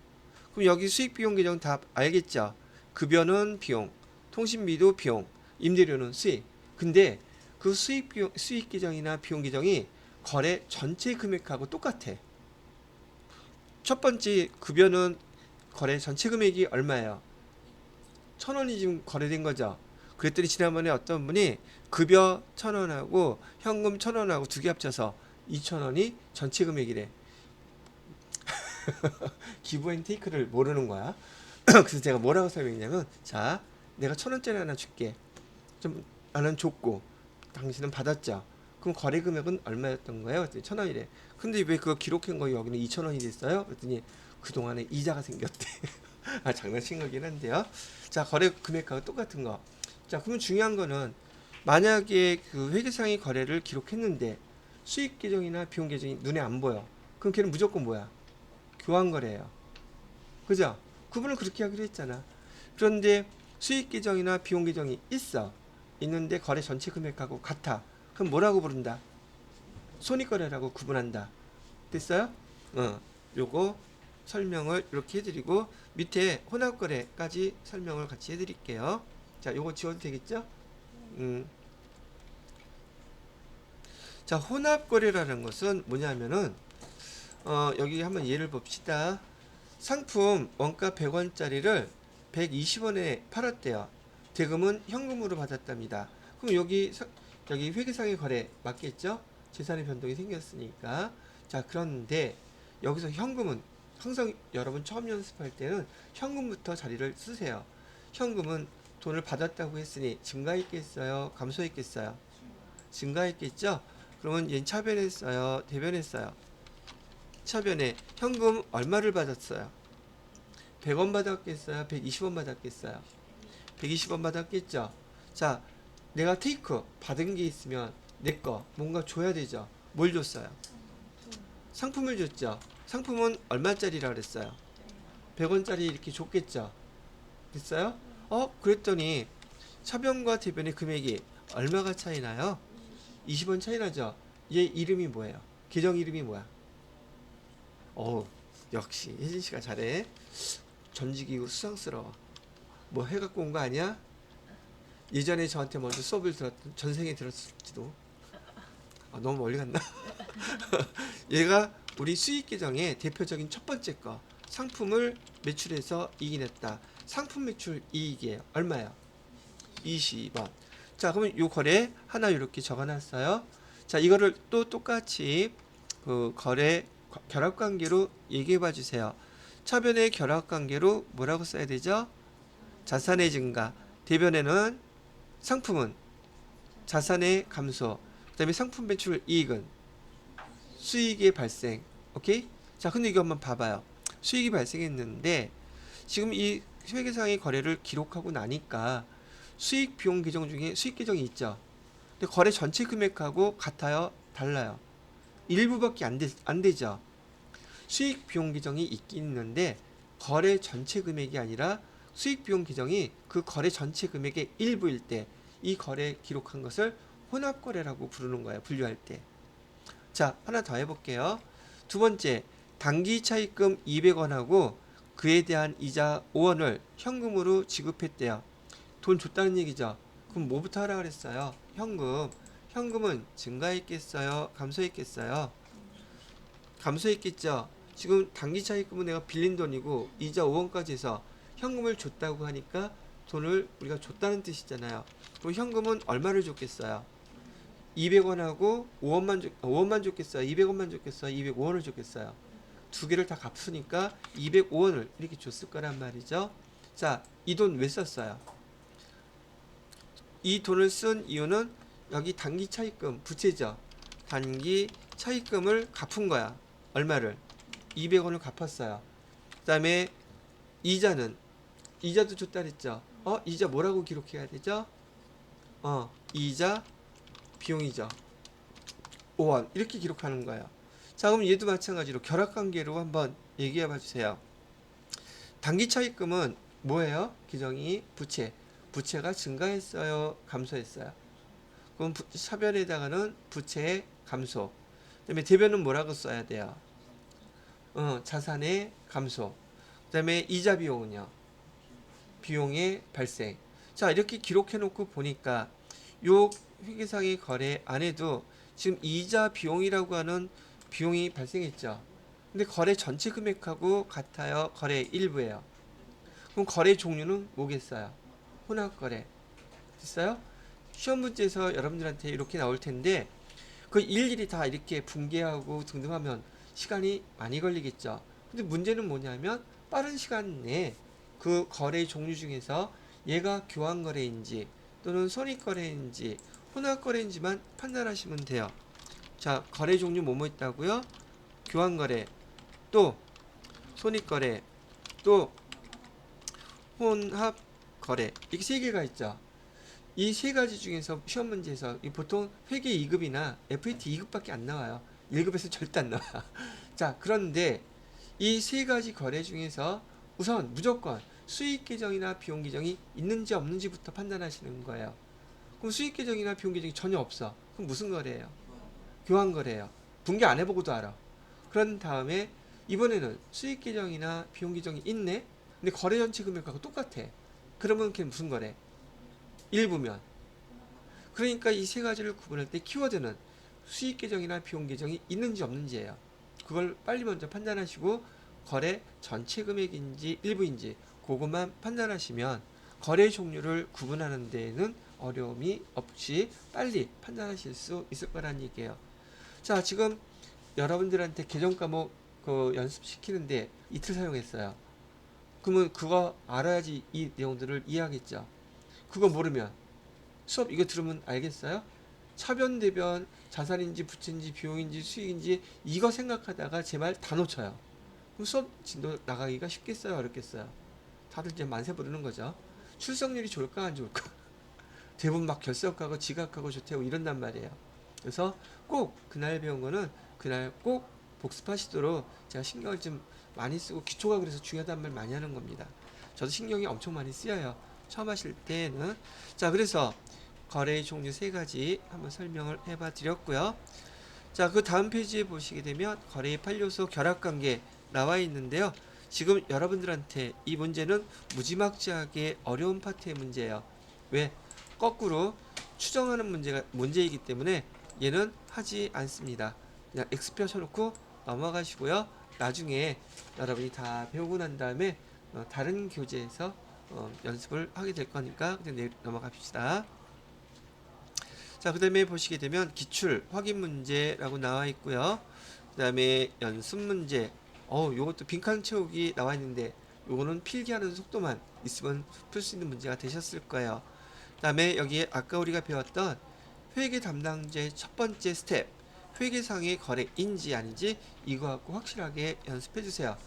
그럼 여기 수익 비용 계정 다 알겠죠? 급여는 비용, 통신비도 비용, 임대료는 수익. 근데 그 수익 계정이나 비용 계정이 거래 전체 금액하고 똑같아. 첫 번째 급여는 거래 전체 금액이 얼마예요? 1,000원이 지금 거래된 거죠. 그랬더니 지난번에 어떤 분이 급여 1,000원하고 현금 1,000원하고 두 개 합쳐서 2,000원이 전체 금액이래. 기브앤테이크를 모르는 거야. 그래서 제가 뭐라고 설명했냐면, 자, 내가 1,000원짜리 하나 줄게. 좀 나는 줬고 당신은 받았죠. 그럼 거래 금액은 얼마였던 거예요? 그랬더니 1,000원이래. 근데 왜 그거 기록한 거 여기는 2,000원이 됐어요? 그랬더니 그동안에 이자가 생겼대. 아, 장난친 거긴 한데요. 자, 거래 금액하고 똑같은 거. 자, 그러면 중요한 거는 만약에 그 회계상의 거래를 기록했는데 수익 계정이나 비용 계정이 눈에 안 보여. 그럼 걔는 무조건 뭐야? 교환 거래예요. 그죠? 구분을 그렇게 하기로 했잖아. 그런데 수익 계정이나 비용 계정이 있어. 있는데 거래 전체 금액하고 같아. 그럼 뭐라고 부른다? 손익거래라고 구분한다. 됐어요? 요거 설명을 이렇게 해드리고 밑에 혼합거래까지 설명을 같이 해드릴게요. 자, 요거 지워도 되겠죠? 음. 자, 혼합거래라는 것은 뭐냐면은 여기 한번 예를 봅시다. 상품 원가 100원짜리를 120원에 팔았대요. 대금은 현금으로 받았답니다. 그럼 여기 회계상의 거래 맞겠죠? 재산의 변동이 생겼으니까. 자, 그런데 여기서 현금은 항상 여러분 처음 연습할 때는 현금부터 자리를 쓰세요. 현금은 돈을 받았다고 했으니 증가했겠어요? 감소했겠어요? 증가했겠죠? 그러면 얘는 차변했어요? 대변했어요? 차변에 현금 얼마를 받았어요? 100원 받았겠어요? 120원 받았겠어요? 120원 받았겠죠? 자, 내가 테이크 받은 게 있으면 내 거 뭔가 줘야 되죠? 뭘 줬어요? 상품을 줬죠? 상품은 얼마짜리라 그랬어요? 100원짜리 이렇게 줬겠죠? 됐어요? 그랬더니 차변과 대변의 금액이 얼마가 차이 나요? 20원 차이 나죠? 얘 이름이 뭐예요? 계정 이름이 뭐야? 역시 혜진 씨가 잘해. 전직이고 수상스러워. 뭐 해갖고 온 거 아니야? 예전에 저한테 먼저 수업을 들었던 전생에 들었을지도. 너무 멀리 갔나? 얘가 우리 수익 계정의 대표적인 첫 번째 거. 상품을 매출해서 이익이 냈다. 상품 매출 이익이에요. 얼마야? 20원. 자, 그러면 요 거래 하나 이렇게 적어놨어요. 자, 이거를 또 똑같이 그 거래 결합관계로 얘기해봐 주세요. 차변의 결합관계로 뭐라고 써야 되죠? 자산의 증가. 대변에는 상품은 자산의 감소. 그 다음에 상품 매출 이익은 수익의 발생. 오케이? 자, 근데 이거 한번 봐봐요. 수익이 발생했는데 지금 이 회계상의 거래를 기록하고 나니까 수익 비용 계정 중에 수익 계정이 있죠. 근데 거래 전체 금액하고 같아요? 달라요? 일부밖에 안 되죠. 수익 비용 계정이 있긴 있는데 거래 전체 금액이 아니라 수익 비용 계정이 그 거래 전체 금액의 일부일 때 이 거래 기록한 것을 혼합거래라고 부르는 거예요. 분류할 때. 자, 하나 더 해볼게요. 두 번째, 단기 차입금 200원하고 그에 대한 이자 5원을 현금으로 지급했대요. 돈 줬다는 얘기죠. 그럼 뭐부터 하라 그랬어요? 현금. 현금은 증가했겠어요? 감소했겠어요? 감소했겠죠. 지금 단기 차입금은 내가 빌린 돈이고 이자 5원까지 해서 현금을 줬다고 하니까 돈을 우리가 줬다는 뜻이잖아요. 그럼 현금은 얼마를 줬겠어요? 200원하고 5원만 줬겠어요? 200원만 줬겠어요? 205원을 줬겠어요? 두 개를 다 갚으니까 205원을 이렇게 줬을 거란 말이죠. 자, 이 돈 왜 썼어요? 이 돈을 쓴 이유는 여기 단기 차입금 부채죠. 단기 차입금을 갚은 거야. 얼마를? 200원을 갚았어요. 그 다음에 이자도 줬다 그랬죠. 이자 뭐라고 기록해야 되죠? 이자 비용이죠. 5원 이렇게 기록하는 거예요. 자, 그럼 얘도 마찬가지로 결합관계로 한번 얘기해 봐 주세요. 단기 차입금은 뭐예요? 기정이 부채가 증가했어요? 감소했어요? 그럼 차변에다가는 부채의 감소. 그다음에 대변은 뭐라고 써야 돼요? 자산의 감소. 그다음에 이자 비용은요? 비용의 발생. 자, 이렇게 기록해 놓고 보니까 요 회계상의 거래 안에도 지금 이자 비용이라고 하는 비용이 발생했죠. 근데 거래 전체 금액하고 같아요? 거래 일부예요. 그럼 거래 종류는 뭐겠어요? 혼합거래. 됐어요? 시험 문제에서 여러분들한테 이렇게 나올 텐데 그 일일이 다 이렇게 분개하고 등등하면 시간이 많이 걸리겠죠. 근데 문제는 뭐냐면 빠른 시간 내에 그 거래 종류 중에서 얘가 교환거래인지 또는 손익거래인지 혼합거래인지만 판단하시면 돼요. 자, 거래 종류 뭐뭐 있다고요? 교환거래, 또 손익거래, 또 혼합 거래 이렇게 세 개가 있죠. 이 세 가지 중에서 시험 문제에서 보통 회계 2급이나 FAT 2급밖에 안 나와요. 1급에서 절대 안 나와. 자, 그런데 이 세 가지 거래 중에서 우선 무조건 수익 계정이나 비용 계정이 있는지 없는지부터 판단하시는 거예요. 그럼 수익 계정이나 비용 계정이 전혀 없어. 그럼 무슨 거래예요? 교환 거래예요. 분개 안 해보고도 알아. 그런 다음에 이번에는 수익 계정이나 비용 계정이 있네. 근데 거래 전체 금액하고 똑같아. 그러면 그게 무슨 거래? 일부면. 그러니까 이 세 가지를 구분할 때 키워드는 수익 계정이나 비용 계정이 있는지 없는지예요. 그걸 빨리 먼저 판단하시고 거래 전체 금액인지 일부인지 그것만 판단하시면 거래 종류를 구분하는 데에는 어려움이 없이 빨리 판단하실 수 있을 거란 얘기예요. 자, 지금 여러분들한테 계정 과목 그 연습시키는데 이틀 사용했어요. 그러면 그거 알아야지 이 내용들을 이해하겠죠. 그거 모르면 수업 이거 들으면 알겠어요? 차변 대변 자산인지 부채인지 비용인지 수익인지 이거 생각하다가 제 말 다 놓쳐요. 그럼 수업 진도 나가기가 쉽겠어요? 어렵겠어요? 다들 이제 만세 부르는 거죠. 출석률이 좋을까 안 좋을까? 대부분 막 결석하고 지각하고 좋대고 이런단 말이에요. 그래서 꼭 그날 배운 거는 그날 꼭 복습하시도록 제가 신경을 좀 많이 쓰고 기초가 그래서 중요하단 말 많이 하는 겁니다. 저도 신경이 엄청 많이 쓰여요. 처음 하실 때는. 자, 그래서 거래의 종류 세 가지 한번 설명을 해봐 드렸고요. 자, 그 다음 페이지에 보시게 되면 거래의 8요소 결합관계 나와 있는데요. 지금 여러분들한테 이 문제는 무지막지하게 어려운 파트의 문제예요. 왜? 거꾸로 추정하는 문제이기 때문에 얘는 하지 않습니다. 그냥 X표 쳐놓고 넘어가시고요. 나중에 여러분이 다 배우고 난 다음에 다른 교재에서 연습을 하게 될 거니까 그냥 넘어갑시다. 자, 그 다음에 보시게 되면 기출 확인 문제라고 나와 있고요. 그 다음에 연습 문제. 요것도 빈칸 채우기 나와 있는데 요거는 필기하는 속도만 있으면 풀 수 있는 문제가 되셨을 거예요. 그 다음에 여기에 아까 우리가 배웠던 회계 담당자의 첫 번째 스텝, 회계상의 거래인지 아닌지 이거 갖고 확실하게 연습해 주세요.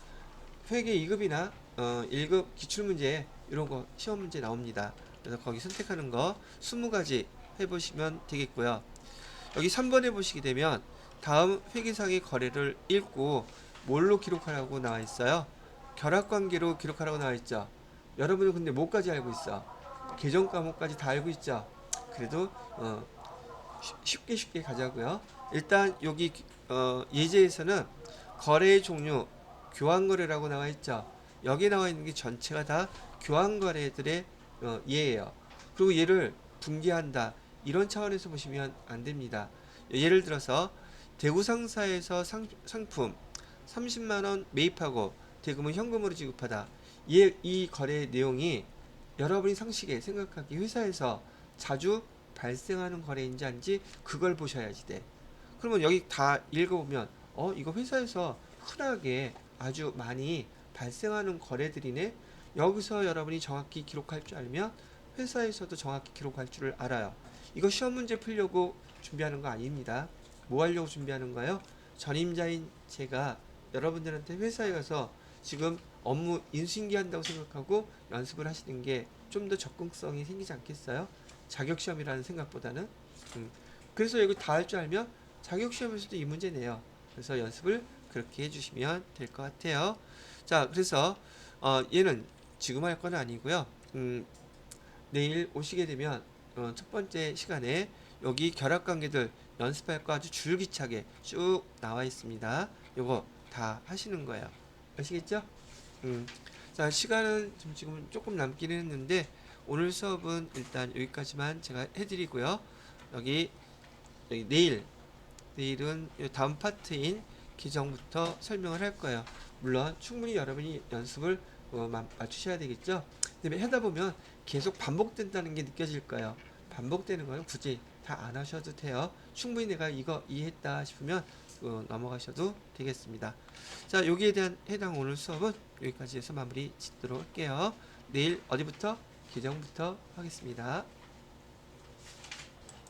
회계 2급이나 1급 기출문제 이런 거 시험 문제 나옵니다. 그래서 거기 선택하는 거 20가지 해보시면 되겠고요. 여기 3번에 보시게 되면 다음 회계상의 거래를 읽고 뭘로 기록하라고 나와 있어요? 결합관계로 기록하라고 나와 있죠. 여러분은 근데 뭐까지 알고 있어? 계정 과목까지 다 알고 있죠. 그래도 쉽게 가자고요. 일단 여기 예제에서는 거래의 종류 교환거래라고 나와 있죠. 여기 나와 있는 게 전체가 다 교환거래들의 예예요. 그리고 얘를 분개한다 이런 차원에서 보시면 안 됩니다. 예를 들어서 대구상사에서 상품 30만원 매입하고 대금은 현금으로 지급하다. 이 거래 내용이 여러분이 상식에 생각하기 회사에서 자주 발생하는 거래인지 아닌지 그걸 보셔야지 돼. 그러면 여기 다 읽어보면 이거 회사에서 흔하게 아주 많이 발생하는 거래들이네. 여기서 여러분이 정확히 기록할 줄 알면 회사에서도 정확히 기록할 줄을 알아요. 이거 시험 문제 풀려고 준비하는 거 아닙니다. 뭐 하려고 준비하는 거예요? 전임자인 제가 여러분들한테 회사에 가서 지금 업무 인수인계한다고 생각하고 연습을 하시는 게 좀 더 접근성이 생기지 않겠어요? 자격시험이라는 생각보다는. 그래서 여기 다 할 줄 알면 자격시험에서도 이 문제 내요. 그래서 연습을 그렇게 해주시면 될 것 같아요. 자, 그래서 얘는 지금 할 건 아니고요. 내일 오시게 되면 첫 번째 시간에 여기 결합관계들 연습할 거 아주 줄기차게 쭉 나와 있습니다. 요거 다 하시는 거예요. 아시겠죠? 자, 시간은 지금 조금 남기는 했는데 오늘 수업은 일단 여기까지만 제가 해드리고요. 여기 내일은 다음 파트인 기정부터 설명을 할 거예요. 물론 충분히 여러분이 연습을 맞추셔야 되겠죠. 근데 하다 보면 계속 반복된다는 게 느껴질 거예요. 반복되는 거는 굳이 다 안 하셔도 돼요. 충분히 내가 이거 이해했다 싶으면 넘어가셔도 되겠습니다. 자, 여기에 대한 해당 오늘 수업은 여기까지 해서 마무리 짓도록 할게요. 내일 어디부터? 기정부터 하겠습니다.